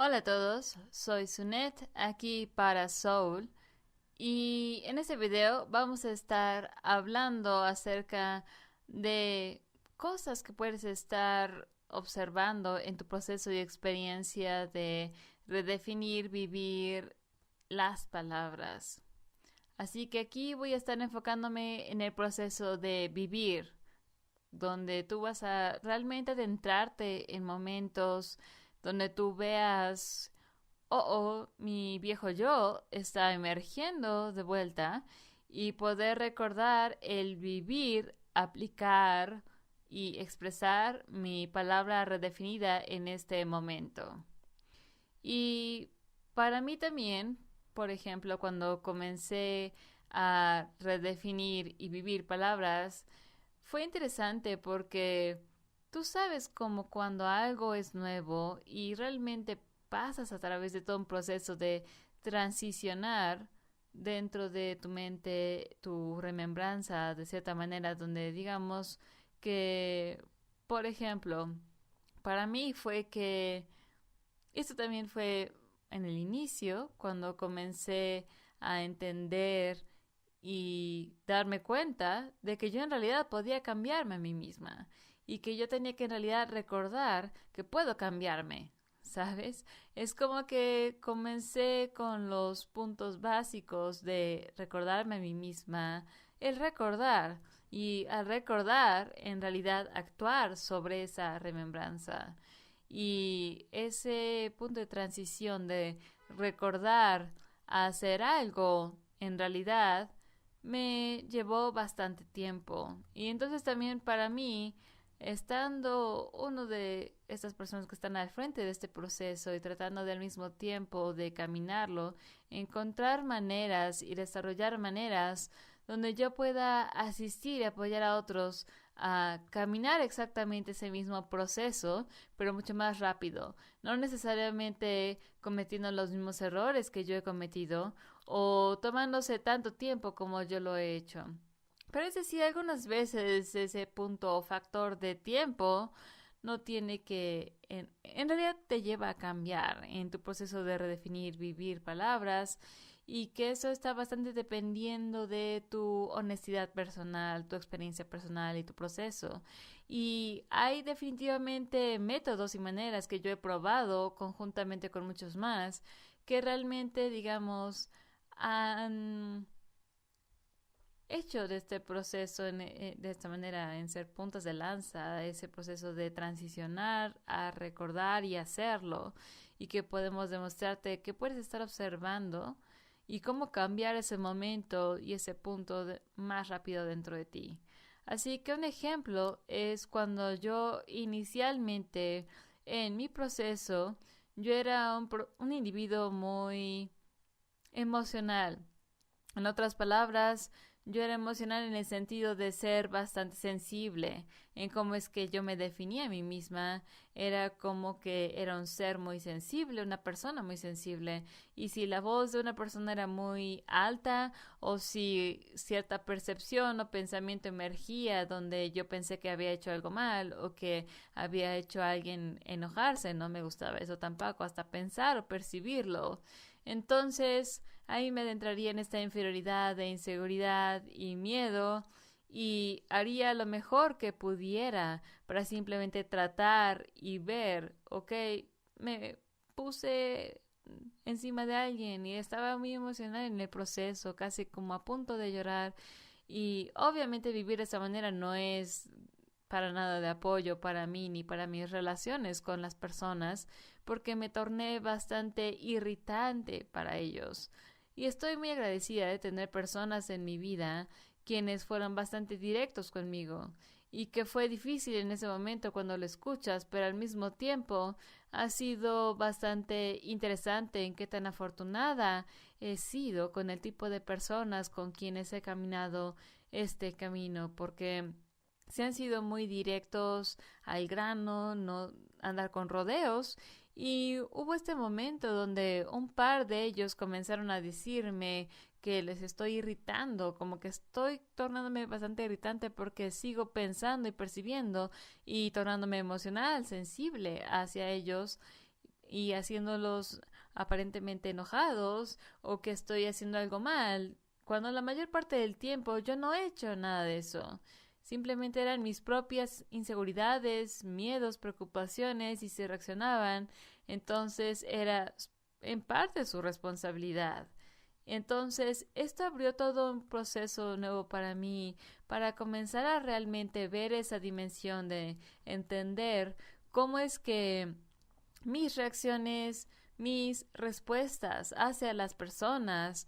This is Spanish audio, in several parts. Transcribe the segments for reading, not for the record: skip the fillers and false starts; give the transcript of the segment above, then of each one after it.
Hola a todos, soy Sunet aquí para Soul y en este video vamos a estar hablando acerca de cosas que puedes estar observando en tu proceso y experiencia de redefinir, vivir las palabras. Así que aquí voy a estar enfocándome en el proceso de vivir, donde tú vas a realmente adentrarte en momentos donde tú veas mi viejo yo está emergiendo de vuelta y poder recordar el vivir, aplicar y expresar mi palabra redefinida en este momento. Y para mí también, por ejemplo, cuando comencé a redefinir y vivir palabras, fue interesante porque tú sabes como cuando algo es nuevo y realmente pasas a través de todo un proceso de transicionar dentro de tu mente, tu remembranza de cierta manera, donde digamos que, por ejemplo, para mí fue que esto también fue en el inicio, cuando comencé a entender y darme cuenta de que yo en realidad podía cambiarme a mí misma y que yo tenía que en realidad recordar que puedo cambiarme, ¿sabes? Es como que comencé con los puntos básicos de recordarme a mí misma, el recordar y al recordar en realidad actuar sobre esa remembranza. Y ese punto de transición de recordar a hacer algo en realidad me llevó bastante tiempo. Y entonces también para mí, estando uno de estas personas que están al frente de este proceso y tratando de al mismo tiempo de caminarlo, encontrar maneras y desarrollar maneras donde yo pueda asistir y apoyar a otros a caminar exactamente ese mismo proceso, pero mucho más rápido, no necesariamente cometiendo los mismos errores que yo he cometido o tomándose tanto tiempo como yo lo he hecho. Pero es decir, algunas veces ese punto o factor de tiempo no tiene que, en realidad te lleva a cambiar en tu proceso de redefinir, vivir palabras y que eso está bastante dependiendo de tu honestidad personal, tu experiencia personal y tu proceso. Y hay definitivamente métodos y maneras que yo he probado conjuntamente con muchos más que realmente, digamos, han hecho de este proceso de esta manera en ser puntas de lanza, ese proceso de transicionar a recordar y hacerlo y que podemos demostrarte que puedes estar observando y cómo cambiar ese momento y ese punto más rápido dentro de ti. Así que un ejemplo es cuando yo inicialmente en mi proceso yo era un individuo muy emocional. En otras palabras, yo era emocional en el sentido de ser bastante sensible en cómo es que yo me definía a mí misma. Era como que era un ser muy sensible, una persona muy sensible. Y si la voz de una persona era muy alta o si cierta percepción o pensamiento emergía donde yo pensé que había hecho algo mal o que había hecho a alguien enojarse, no me gustaba eso tampoco, hasta pensar o percibirlo. Entonces, ahí me adentraría en esta inferioridad de inseguridad y miedo y haría lo mejor que pudiera para simplemente tratar y ver, ok, me puse encima de alguien y estaba muy emocionada en el proceso, casi como a punto de llorar y obviamente vivir de esa manera no es para nada de apoyo para mí ni para mis relaciones con las personas, porque me torné bastante irritante para ellos. Y estoy muy agradecida de tener personas en mi vida quienes fueron bastante directos conmigo y que fue difícil en ese momento cuando lo escuchas, pero al mismo tiempo ha sido bastante interesante en qué tan afortunada he sido con el tipo de personas con quienes he caminado este camino, porque se han sido muy directos al grano, no andar con rodeos. Y hubo este momento donde un par de ellos comenzaron a decirme que les estoy irritando, como que estoy tornándome bastante irritante porque sigo pensando y percibiendo y tornándome emocional, sensible hacia ellos y haciéndolos aparentemente enojados o que estoy haciendo algo mal, cuando la mayor parte del tiempo yo no he hecho nada de eso. Simplemente eran mis propias inseguridades, miedos, preocupaciones y si reaccionaban, entonces era en parte su responsabilidad. Entonces, esto abrió todo un proceso nuevo para mí, para comenzar a realmente ver esa dimensión de entender cómo es que mis reacciones, mis respuestas hacia las personas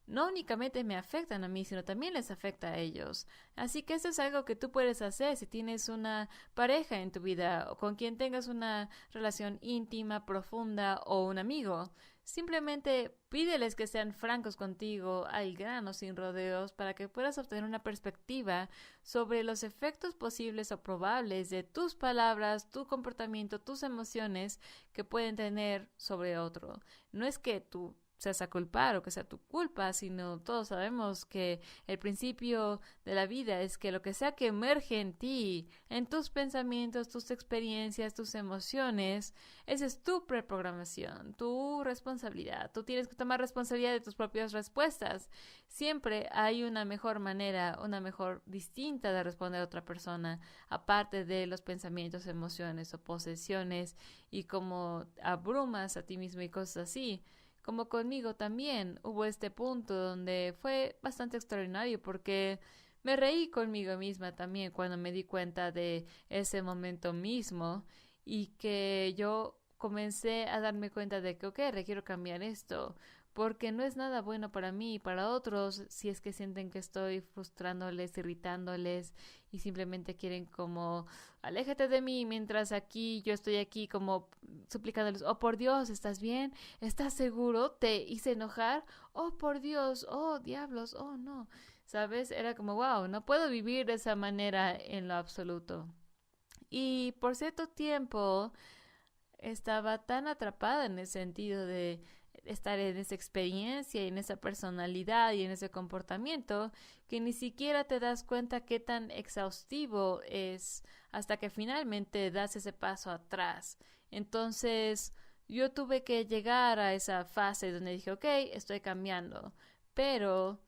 no únicamente me afectan a mí, sino también les afecta a ellos. Así que eso es algo que tú puedes hacer si tienes una pareja en tu vida o con quien tengas una relación íntima, profunda o un amigo. Simplemente pídeles que sean francos contigo, al grano, sin rodeos, para que puedas obtener una perspectiva sobre los efectos posibles o probables de tus palabras, tu comportamiento, tus emociones que pueden tener sobre otro. No es que tú seas a culpar o que sea tu culpa, sino todos sabemos que el principio de la vida es que lo que sea que emerge en ti, en tus pensamientos, tus experiencias, tus emociones, esa es tu preprogramación, tu responsabilidad. Tú tienes que tomar responsabilidad de tus propias respuestas. Siempre hay una mejor manera, una mejor distinta de responder a otra persona, aparte de los pensamientos, emociones o posesiones y cómo abrumas a ti mismo y cosas así. Como conmigo también hubo este punto donde fue bastante extraordinario porque me reí conmigo misma también cuando me di cuenta de ese momento mismo y que yo comencé a darme cuenta de que, ok, requiero cambiar esto porque no es nada bueno para mí y para otros si es que sienten que estoy frustrándoles, irritándoles y simplemente quieren como aléjate de mí mientras aquí yo estoy aquí como suplicándoles, oh por Dios, ¿estás bien? ¿Estás seguro? ¿Te hice enojar? Oh por Dios, oh diablos, oh no. ¿Sabes? Era como, wow, no puedo vivir de esa manera en lo absoluto. Y por cierto tiempo estaba tan atrapada en el sentido de estar en esa experiencia y en esa personalidad y en ese comportamiento que ni siquiera te das cuenta qué tan exhaustivo es hasta que finalmente das ese paso atrás. Entonces yo tuve que llegar a esa fase donde dije, ok, estoy cambiando, pero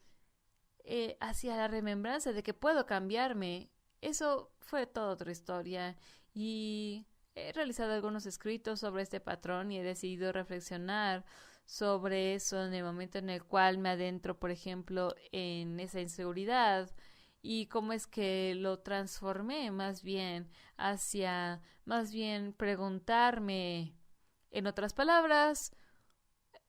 hacia la remembranza de que puedo cambiarme, eso fue toda otra historia y he realizado algunos escritos sobre este patrón y he decidido reflexionar sobre eso en el momento en el cual me adentro, por ejemplo, en esa inseguridad y cómo es que lo transformé más bien hacia más bien preguntarme, en otras palabras,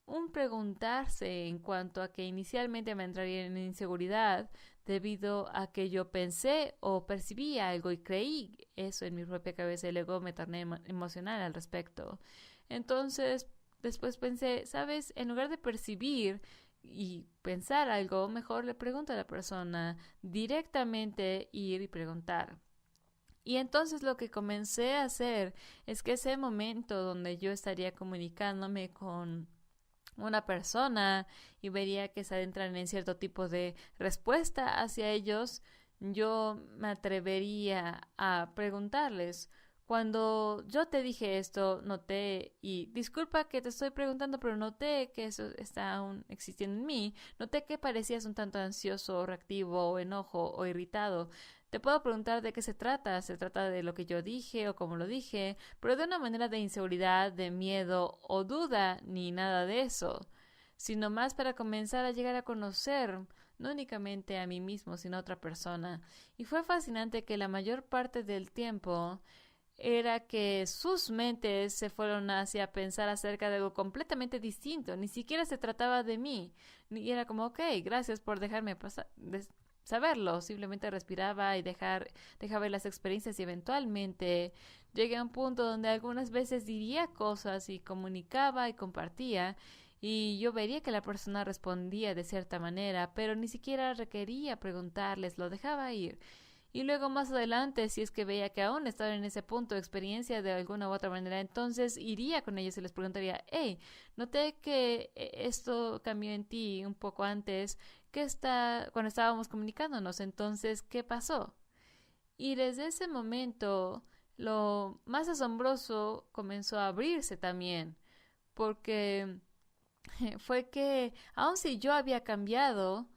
un preguntarse en cuanto a que inicialmente me entraría en inseguridad debido a que yo pensé o percibí algo y creí eso en mi propia cabeza y luego me torné emocional al respecto. Entonces, después pensé, ¿sabes? En lugar de percibir y pensar algo, mejor le pregunto a la persona directamente ir y preguntar. Y entonces lo que comencé a hacer es que ese momento donde yo estaría comunicándome con una persona y vería que se adentran en cierto tipo de respuesta hacia ellos, yo me atrevería a preguntarles. Cuando yo te dije esto, noté, y disculpa que te estoy preguntando, pero noté que eso está aún existiendo en mí, noté que parecías un tanto ansioso, o reactivo, o enojo, o irritado. Te puedo preguntar de qué se trata de lo que yo dije o cómo lo dije, pero de una manera de inseguridad, de miedo o duda, ni nada de eso, sino más para comenzar a llegar a conocer no únicamente a mí mismo, sino a otra persona. Y fue fascinante que la mayor parte del tiempo era que sus mentes se fueron hacia pensar acerca de algo completamente distinto. Ni siquiera se trataba de mí. Y era como, ok, gracias por dejarme pasar, saberlo. Simplemente respiraba y dejaba ver las experiencias y eventualmente llegué a un punto donde algunas veces diría cosas y comunicaba y compartía y yo vería que la persona respondía de cierta manera, pero ni siquiera requería preguntarles, lo dejaba ir. Y luego más adelante, si es que veía que aún estaban en ese punto de experiencia de alguna u otra manera, entonces iría con ellos y les preguntaría, hey, noté que esto cambió en ti un poco antes, cuando estábamos comunicándonos, entonces, ¿qué pasó? Y desde ese momento, lo más asombroso comenzó a abrirse también. porque fue que, aun si yo había cambiado,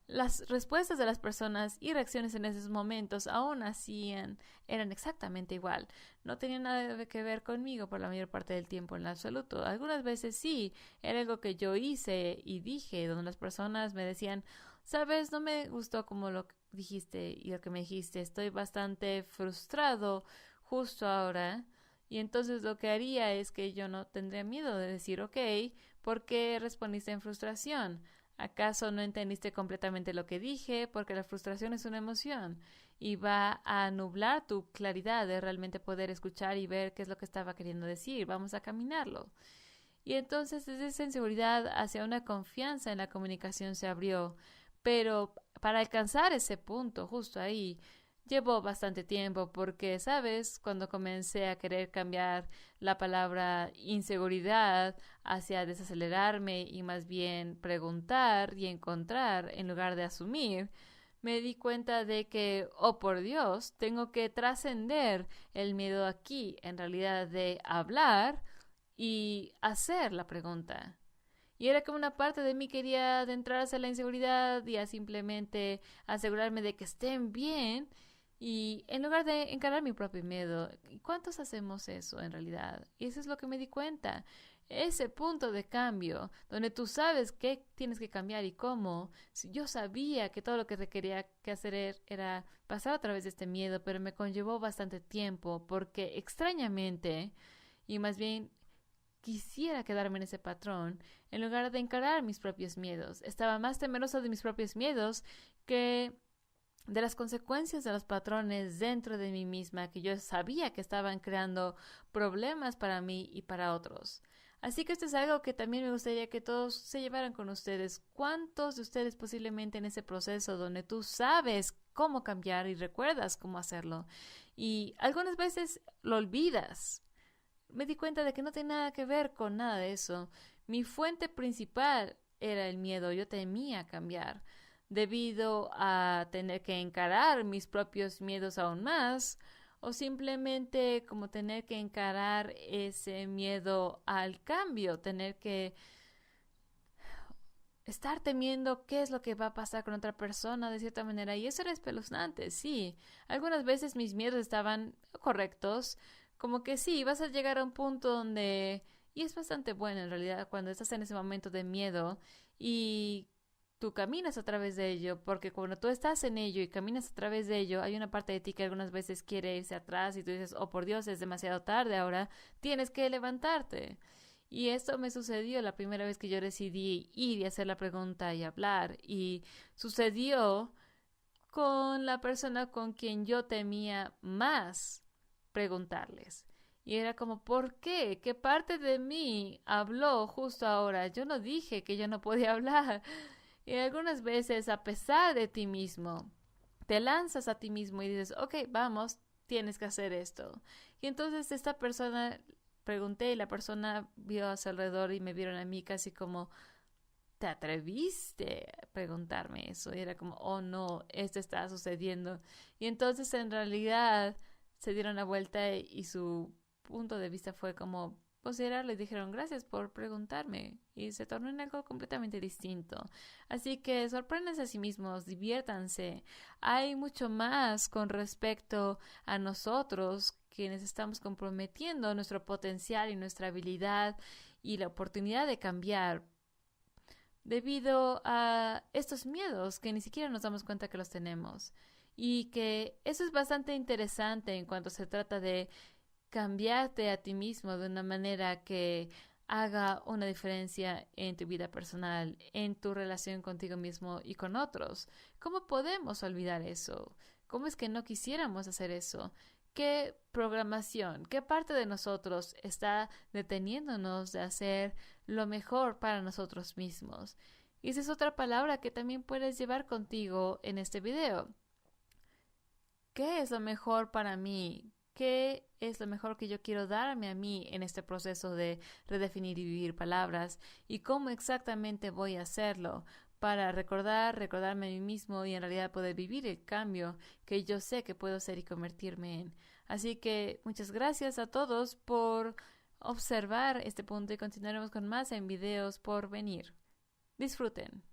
las respuestas de las personas y reacciones en esos momentos aún hacían, eran exactamente igual. No tenían nada que ver conmigo por la mayor parte del tiempo en absoluto. Algunas veces sí, era algo que yo hice y dije, donde las personas me decían, sabes, no me gustó como lo que dijiste y lo que me dijiste, estoy bastante frustrado justo ahora. Y entonces lo que haría es que yo no tendría miedo de decir, ok, ¿por qué respondiste en frustración? ¿Acaso no entendiste completamente lo que dije? Porque la frustración es una emoción y va a nublar tu claridad de realmente poder escuchar y ver qué es lo que estaba queriendo decir. Vamos a caminarlo. Y entonces desde esa inseguridad hacia una confianza en la comunicación se abrió. Pero para alcanzar ese punto, justo ahí, llevó bastante tiempo porque, ¿sabes? Cuando comencé a querer cambiar la palabra inseguridad hacia desacelerarme y más bien preguntar y encontrar en lugar de asumir, me di cuenta de que, oh por Dios, tengo que trascender el miedo aquí, en realidad de hablar y hacer la pregunta. Y era como una parte de mí quería adentrarse a la inseguridad y a simplemente asegurarme de que estén bien y en lugar de encarar mi propio miedo. ¿Cuántos hacemos eso en realidad? Y eso es lo que me di cuenta. Ese punto de cambio, donde tú sabes qué tienes que cambiar y cómo, yo sabía que todo lo que requería que hacer era pasar a través de este miedo, pero me conllevó bastante tiempo porque extrañamente, y más bien quisiera quedarme en ese patrón en lugar de encarar mis propios miedos. Estaba más temerosa de mis propios miedos que de las consecuencias de los patrones dentro de mí misma que yo sabía que estaban creando problemas para mí y para otros. Así que esto es algo que también me gustaría que todos se llevaran con ustedes. ¿Cuántos de ustedes posiblemente en ese proceso donde tú sabes cómo cambiar y recuerdas cómo hacerlo? Y algunas veces lo olvidas. Me di cuenta de que no tiene nada que ver con nada de eso. Mi fuente principal era el miedo. Yo temía cambiar debido a tener que encarar mis propios miedos aún más o simplemente como tener que encarar ese miedo al cambio, tener que estar temiendo qué es lo que va a pasar con otra persona de cierta manera. Y eso era espeluznante, sí. Algunas veces mis miedos estaban correctos, como que sí, vas a llegar a un punto donde... Y es bastante bueno en realidad cuando estás en ese momento de miedo y tú caminas a través de ello, porque cuando tú estás en ello y caminas a través de ello, hay una parte de ti que algunas veces quiere irse atrás y tú dices, oh por Dios, es demasiado tarde ahora, tienes que levantarte. Y esto me sucedió la primera vez que yo decidí ir y hacer la pregunta y hablar. Y sucedió con la persona con quien yo temía más preguntarles. Y era como, ¿por qué? ¿Qué parte de mí habló justo ahora? Yo no dije que yo no podía hablar. Y algunas veces, a pesar de ti mismo, te lanzas a ti mismo y dices, ok, vamos, tienes que hacer esto. Y entonces esta persona, pregunté y la persona vio a su alrededor y me vieron a mí casi como, ¿te atreviste a preguntarme eso? Y era como, oh no, esto está sucediendo. Y entonces en realidad se dieron la vuelta y su punto de vista fue como considerarlo y dijeron gracias por preguntarme y se tornó en algo completamente distinto. Así que sorpréndanse a sí mismos, diviértanse. Hay mucho más con respecto a nosotros quienes estamos comprometiendo nuestro potencial y nuestra habilidad y la oportunidad de cambiar debido a estos miedos que ni siquiera nos damos cuenta que los tenemos. Y que eso es bastante interesante en cuanto se trata de cambiarte a ti mismo de una manera que haga una diferencia en tu vida personal, en tu relación contigo mismo y con otros. ¿Cómo podemos olvidar eso? ¿Cómo es que no quisiéramos hacer eso? ¿Qué programación, qué parte de nosotros está deteniéndonos de hacer lo mejor para nosotros mismos? Y esa es otra palabra que también puedes llevar contigo en este video. ¿Qué es lo mejor para mí? ¿Qué es lo mejor que yo quiero darme a mí en este proceso de redefinir y vivir palabras? ¿Y cómo exactamente voy a hacerlo? Para recordarme a mí mismo y en realidad poder vivir el cambio que yo sé que puedo ser y convertirme en. Así que muchas gracias a todos por observar este punto y continuaremos con más en videos por venir. Disfruten.